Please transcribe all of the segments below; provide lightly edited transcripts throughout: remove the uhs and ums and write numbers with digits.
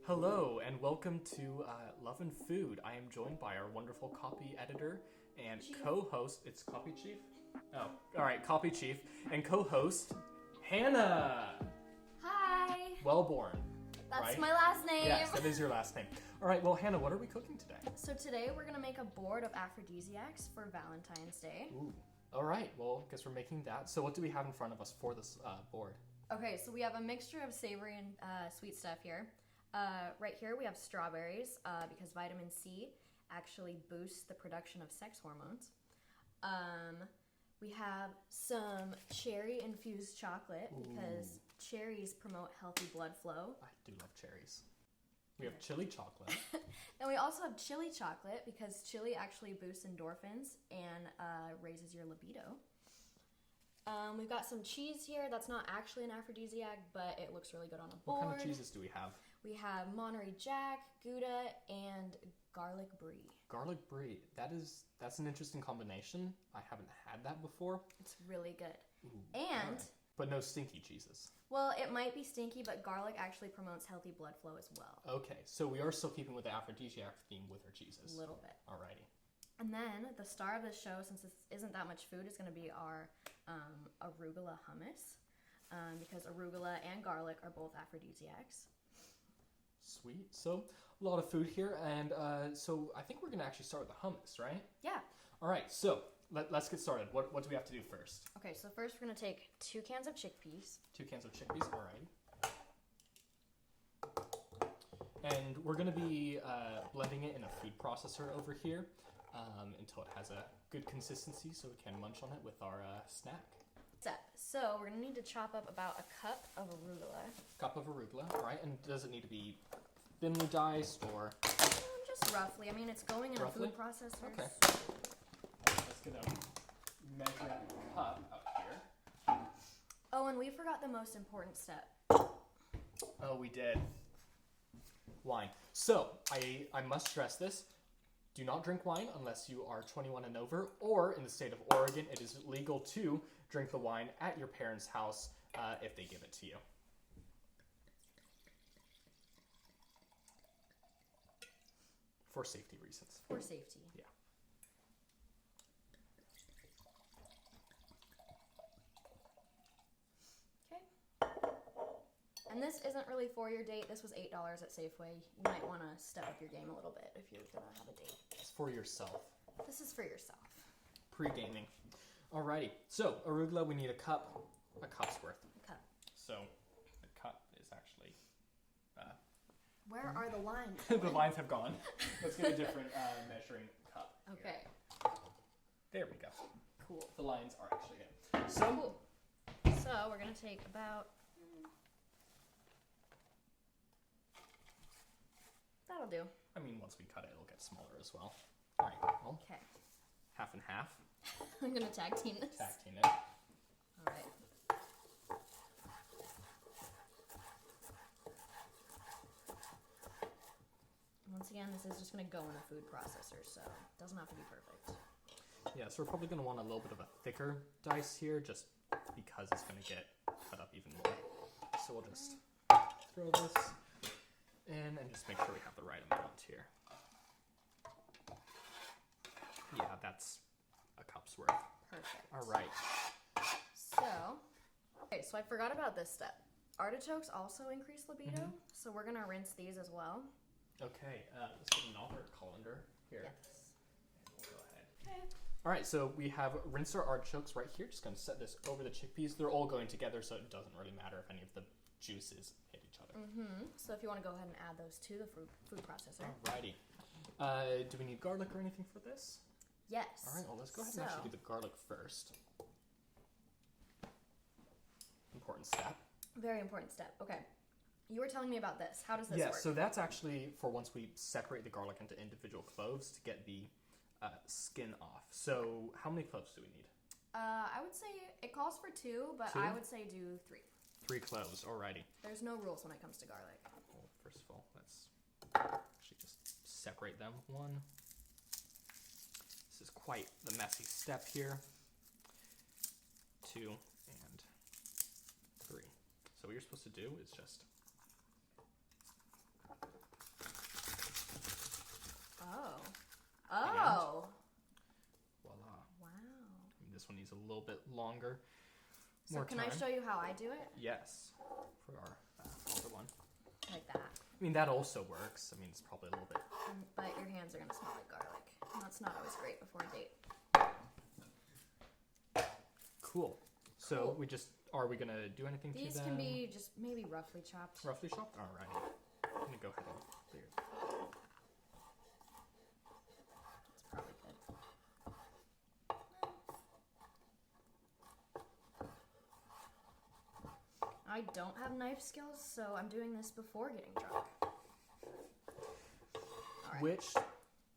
Hello and welcome to Love and Food. I am joined by our wonderful copy editor and co-host. It's Copy Chief? Oh, all right, Copy Chief and co-host Hannah Hi. Welbourn. That's right? my last name. Yes, that is your last name. All right, well, Hannah, what are we cooking today? So today we're gonna make a board of aphrodisiacs for Valentine's Day. Ooh. All right, well, guess we're making that. So what do we have in front of us for this board? Okay, so we have a mixture of savory and sweet stuff here. Right here we have strawberries because vitamin C actually boosts the production of sex hormones. We have some cherry-infused chocolate because cherries promote healthy blood flow. I do love cherries. We have chili chocolate. And we also have chili chocolate because chili actually boosts endorphins and raises your libido. We've got some cheese here that's not actually an aphrodisiac, but it looks really good on a board. What kind of cheeses do we have? We have Monterey Jack, Gouda, and garlic brie. Garlic brie. That's an interesting combination. I haven't had that before. It's really good. Ooh, and... right. But no stinky cheeses. Well, it might be stinky, but garlic actually promotes healthy blood flow as well. Okay, so we are still keeping with the aphrodisiac theme with our cheeses. A little bit. Alrighty. And then the star of the show, since this isn't that much food, is going to be our arugula hummus. Because arugula and garlic are both aphrodisiacs. Sweet. So, a lot of food here. And so I think we're going to actually start with the hummus, right? Yeah. Alright, so let's get started. What do we have to do first? Okay, so first we're going to take 2 cans of chickpeas. 2 cans of chickpeas, alright. And we're going to be blending it in a food processor over here until it has a good consistency so we can munch on it with our snack. So we're going to need to chop up about a cup of arugula. Cup of arugula, alright. And does it need to be thinly diced or? Just roughly. I mean, it's going in Roughly? a food processor. Okay. So. Let's get a measuring cup out here. Oh, and we forgot the most important step. Oh, we did. Wine. So, I must stress this. Do not drink wine unless you are 21 and over, or in the state of Oregon, it is legal to drink the wine at your parents' house if they give it to you. For safety reasons. For safety. Yeah. Okay. And this isn't really for your date. This was $8 at Safeway. You might want to step up your game a little bit if you're going to have a date. It's for yourself. This is for yourself. Pre-gaming. Alrighty. So, arugula, we need a cup's worth. A cup. So, the cup is actually... Where are the lines? the lines have gone. Let's get a different measuring cup. Okay. Here. There we go. Cool. The lines are actually in. So, Cool. So we're going to take about... That'll do. I mean, once we cut it, it'll get smaller as well. Alright, well, Okay. half and half. I'm going to tag team this. Tag team it. All right. Once again, this is just going to go in a food processor, so it doesn't have to be perfect. Yeah, so we're probably going to want a little bit of a thicker dice here, just because it's going to get cut up even more. So we'll just throw this in and just make sure we have the right amount here. Yeah, that's a cup's worth. Perfect. All right. So I forgot about this step. Artichokes also increase libido, so we're going to rinse these as well. Okay, let's get another colander here. Yes. And we'll go ahead. Okay. All right, so we have rinsed our artichokes right here. Just going to set this over the chickpeas. They're all going together, so it doesn't really matter if any of the juices hit each other. So if you want to go ahead and add those to the food processor. Alrighty. Do we need garlic or anything for this? Yes. All right, well, let's go ahead and actually do the garlic first. Important step. Very important step. Okay. You were telling me about this. How does this work? So that's actually for once we separate the garlic into individual cloves to get the skin off. So how many cloves do we need? I would say it calls for 2, but 2? I would say do 3. 3 cloves, alrighty. There's no rules when it comes to garlic. Well, first of all, let's actually just separate them. 1. This is quite the messy step here. 2 and 3. So what you're supposed to do is just this one needs a little bit longer. So can I show you how I do it? Yes, for our other one. Like that. I mean, that also works. I mean, it's probably a little bit. But your hands are going to smell like garlic. And that's not always great before a date. Cool. So are we going to do anything to them? These can be just maybe roughly chopped. Roughly chopped? All right. I'm going to go ahead and clear it. That's probably good. I don't have knife skills, so I'm doing this before getting drunk. All right. Which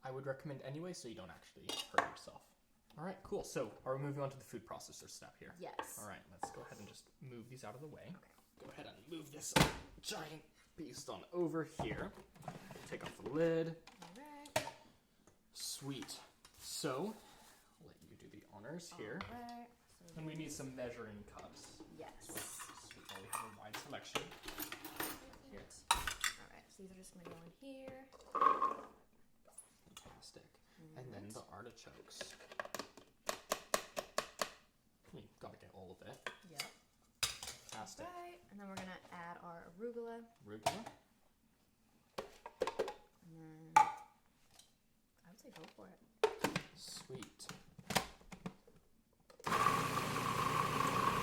I would recommend anyway, so you don't actually hurt yourself. All right, cool. So are we moving on to the food processor step here? Yes. All right, let's go ahead and just move these out of the way. Okay. Go ahead and move this giant beast on over here. Take off the lid. All right. Sweet. So, I'll let you do the honors here. All right. So And we need some measuring cups. yes. Sweet. Well, we have a wide selection. Here. All right. So these are just going to go in here. Fantastic. And then the artichokes. You gotta get all of it. Yep. Fantastic. Right. And then we're going to add our arugula. Arugula. And then I would say go for it. Sweet.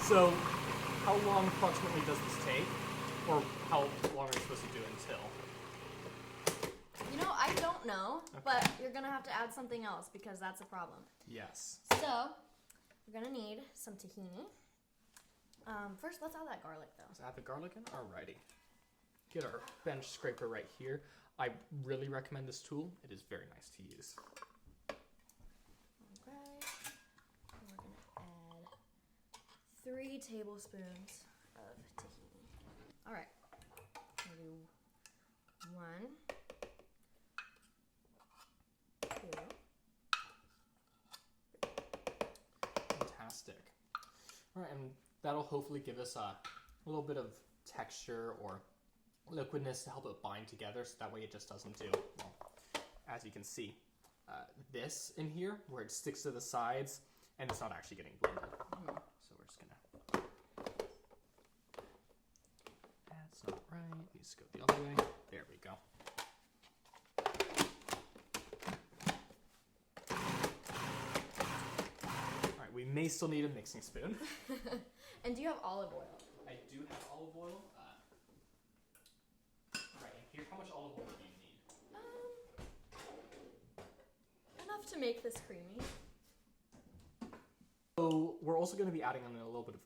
So, how long approximately does this take? Or how long are you supposed to do until? You know, I don't know, Okay. but you're going to have to add something else because that's a problem. Yes. So, we're going to need some tahini. First, let's add that garlic, though. Let's add the garlic in. Alrighty. Get our bench scraper right here. I really recommend this tool. It is very nice to use. Alright. And we're going to add 3 tablespoons of tahini. Alright. We'll do 1, 2. Fantastic. Alright, and that'll hopefully give us a little bit of texture or liquidness to help it bind together, so that way it just doesn't do, well, as you can see, this in here, where it sticks to the sides, and it's not actually getting blended. So we're just gonna... That's not right. It needs to go the other way. There we go. Alright, we may still need a mixing spoon. And do you have olive oil? I do have olive oil. Right, and here, how much olive oil do you need? Enough to make this creamy. So we're also going to be adding on a little bit of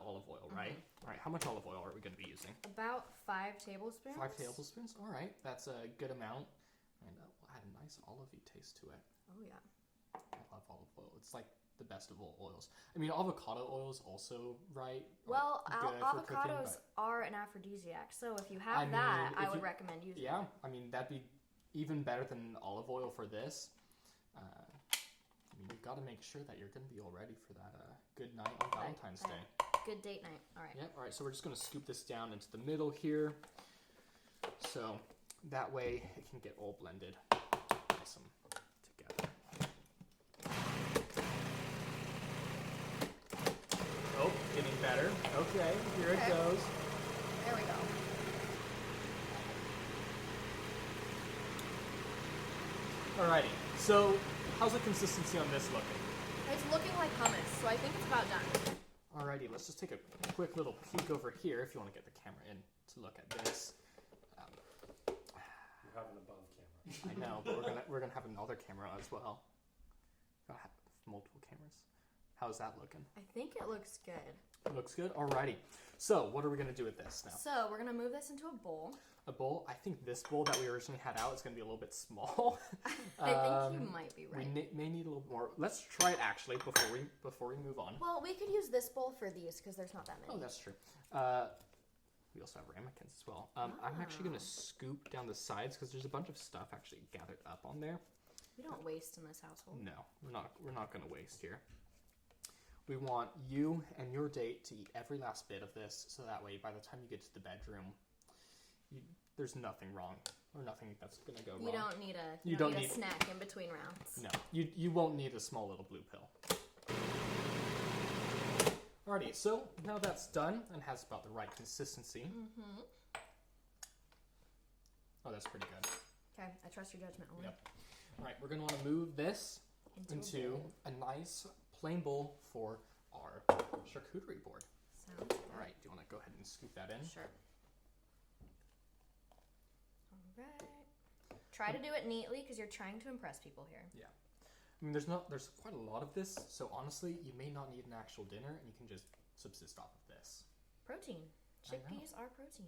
olive oil, right? All right, how much olive oil are we going to be using? About 5 tablespoons. 5 tablespoons? All right, that's a good amount. And we'll add a nice olivey taste to it. Oh, yeah. I love olive oil. It's like the best of all oils. I mean, avocado oil is also right. Well, good for avocados cooking, are an aphrodisiac, so if you have I mean, that, I if would you- recommend using yeah, it. I mean, that'd be even better than olive oil for this. I mean, you've got to make sure that you're going to be all ready for that good night on Valentine's Day. Good date night. All right. Yep, all right, so we're just going to scoop this down into the middle here. So that way it can get all blended awesome together. Oh, getting better. Okay, here it goes. There we go. Alrighty, so how's the consistency on this looking? It's looking like hummus, so I think it's about done. Alrighty, let's just take a quick little peek over here if you want to get the camera in to look at this. You have an above camera. I know, but we're gonna have another camera as well. Gotta have multiple cameras. How's that looking? I think it looks good. It looks good. Alrighty. So what are we gonna do with this now? So we're gonna move this into a bowl. A bowl. I think this bowl that we originally had out is gonna be a little bit small. I think you might be right. We may need a little more. Let's try it actually before we move on. Well, we could use this bowl for these because there's not that many. Oh, that's true. We also have ramekins as well. I'm actually gonna scoop down the sides because there's a bunch of stuff actually gathered up on there. We don't waste in this household. No, we're not gonna waste here. We want you and your date to eat every last bit of this, so that way by the time you get to the bedroom, there's nothing wrong or nothing that's gonna go wrong. You don't need a snack in between rounds. No, you won't need a small little blue pill. Alrighty, so now that's done and has about the right consistency. Oh, that's pretty good. Okay, I trust your judgment, Owen. Yep. Alright, we're going to want to move this into a nice plain bowl for our charcuterie board. Sounds good. Alright, do you want to go ahead and scoop that in? Sure. Alright. Try to do it neatly because you're trying to impress people here. Yeah. I mean, there's quite a lot of this, so honestly, you may not need an actual dinner, and you can just subsist off of this. Protein. Chickpeas are protein.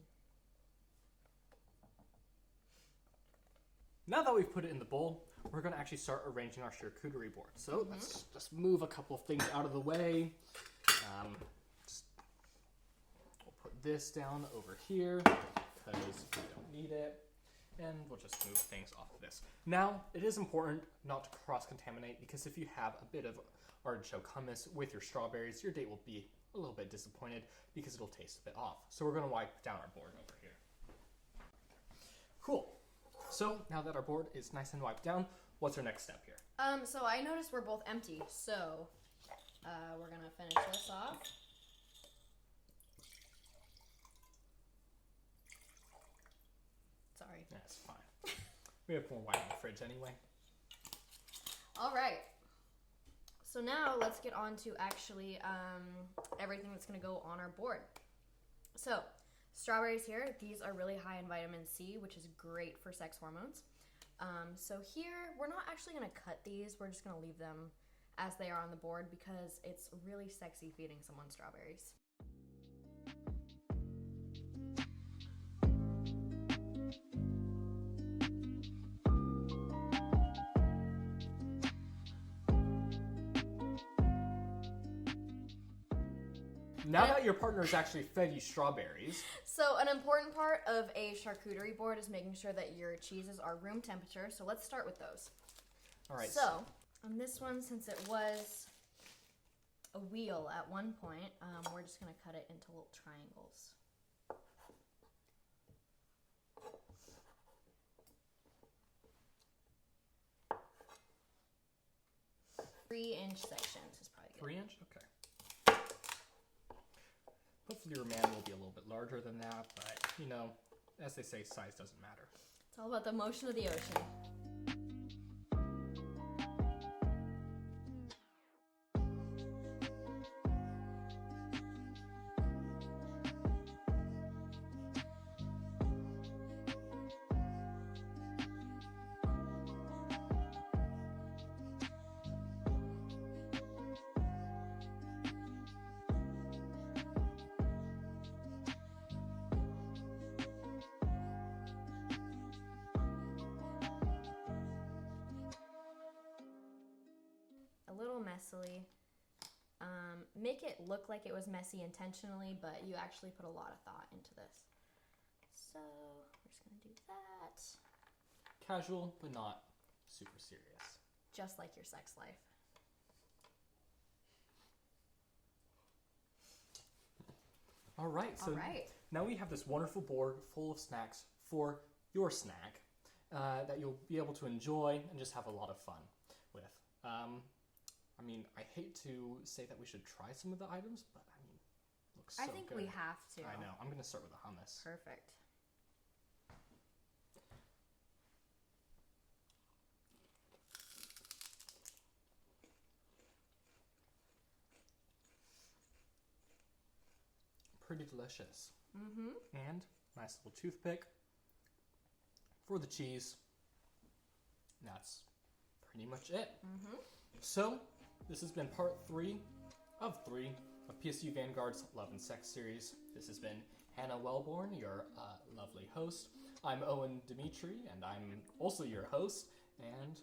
Now that we've put it in the bowl, we're going to actually start arranging our charcuterie board. So let's just move a couple of things out of the way. We'll put this down over here because we don't need it. And we'll just move things off of this. Now, it is important not to cross-contaminate because if you have a bit of artichoke hummus with your strawberries, your date will be a little bit disappointed because it'll taste a bit off. So we're going to wipe down our board over here. Cool. So now that our board is nice and wiped down, what's our next step here? So I noticed we're both empty, so we're gonna finish this off. Sorry. That's fine. We have more wine in the fridge anyway. All right. So now let's get on to actually everything that's gonna go on our board. So strawberries here, these are really high in vitamin C, which is great for sex hormones. So here, we're not actually gonna cut these, we're just gonna leave them as they are on the board because it's really sexy feeding someone strawberries. Now that your partner has actually fed you strawberries. So an important part of a charcuterie board is making sure that your cheeses are room temperature. So let's start with those. All right. So on this one, since it was a wheel at one point, we're just gonna cut it into little triangles. Three-inch sections is probably good. 3 inch? Okay. Hopefully your man will be a little bit larger than that, but, you know, as they say, size doesn't matter. It's all about the motion of the ocean. A little messily. Make it look like it was messy intentionally, but you actually put a lot of thought into this. So we're just gonna do that. Casual, but not super serious. Just like your sex life. All right, so now we have this wonderful board full of snacks for your snack that you'll be able to enjoy and just have a lot of fun with. I mean, I hate to say that we should try some of the items, but I mean, it looks so good. I think we have to. I know. I'm going to start with the hummus. Perfect. Pretty delicious. Mm-hmm. And nice little toothpick for the cheese. That's pretty much it. Mm-hmm. So, this has been part 3 of PSU Vanguard's Love and Sex series. This has been Hannah Welbourn, your lovely host. I'm Owen Demetre, and I'm also your host. And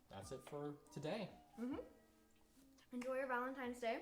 that's it for today. Mm-hmm. Enjoy your Valentine's Day.